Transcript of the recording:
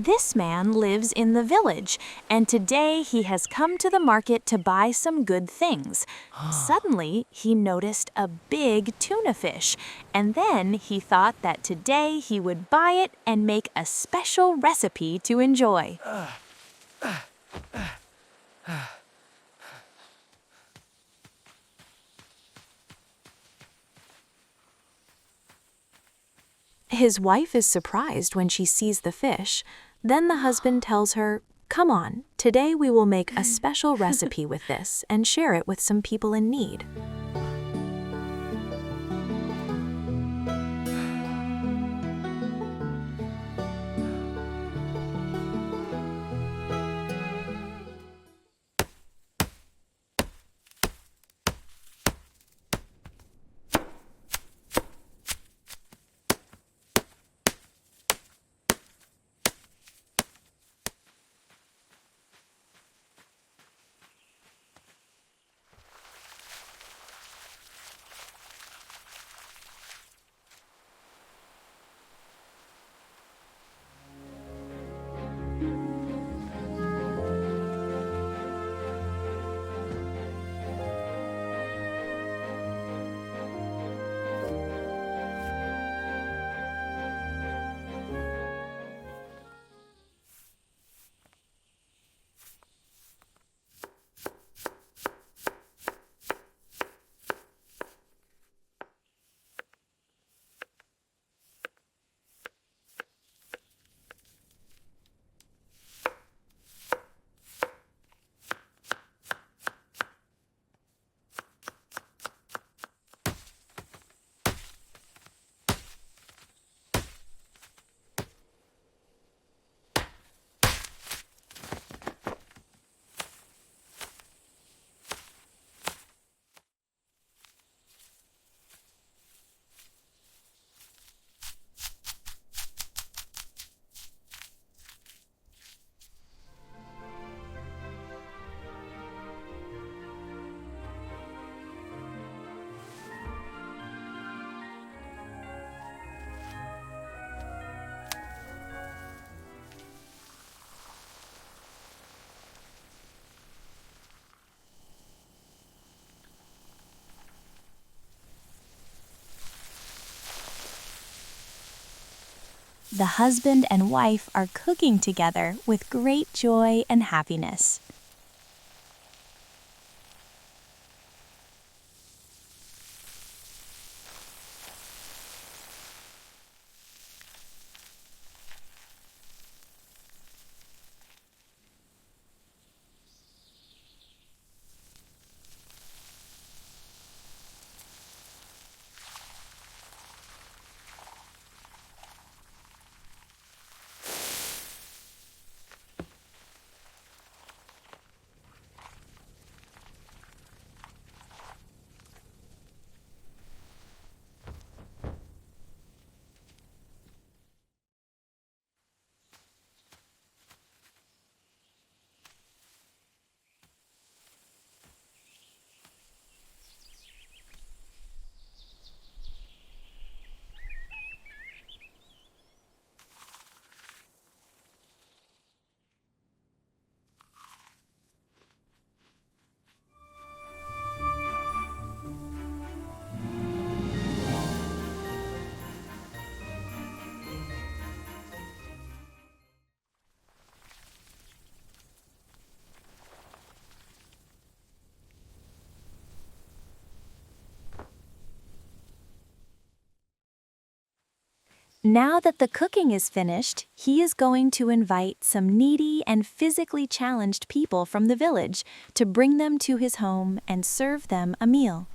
This man lives in the village, and today he has come to the market to buy some good things. Suddenly, he noticed a big tuna fish, and then he thought that today he would buy it and make a special recipe to enjoy. His wife is surprised when she sees the fish. Then the husband tells her, "Come on, today we will make a special recipe with this and share it with some people in need." The husband and wife are cooking together with great joy and happiness. Now that the cooking is finished, he is going to invite some needy and physically challenged people from the village to bring them to his home and serve them a meal.